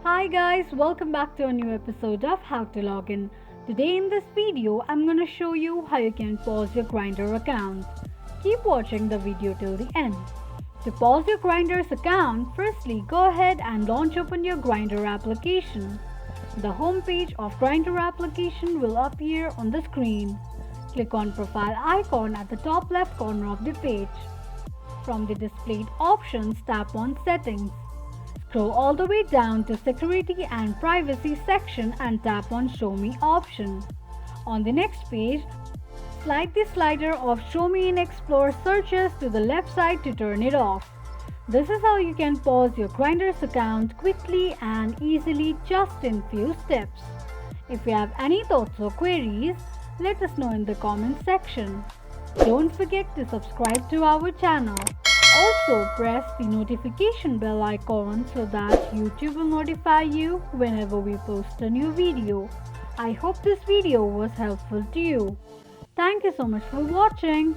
Hi guys, welcome back to a new episode of How to Login. Today in this video, I'm gonna show you how you can pause your Grindr account. Keep watching the video till the end. To pause your Grindr's account, firstly go ahead and launch open your Grindr application. The home page of Grindr application will appear on the screen. Click on profile icon at the top left corner of the page. From the displayed options, tap on settings. Scroll all the way down to security and privacy section and tap on show me option. On the next page, slide the slider of show me in explore searches to the left side to turn it off. This is how you can pause your Grindr's account quickly and easily just in few steps. If you have any thoughts or queries, let us know in the comment section. Don't forget to subscribe to our channel. Also press the notification bell icon so that YouTube will notify you whenever we post a new video. I hope this video was helpful to you. Thank you so much for watching.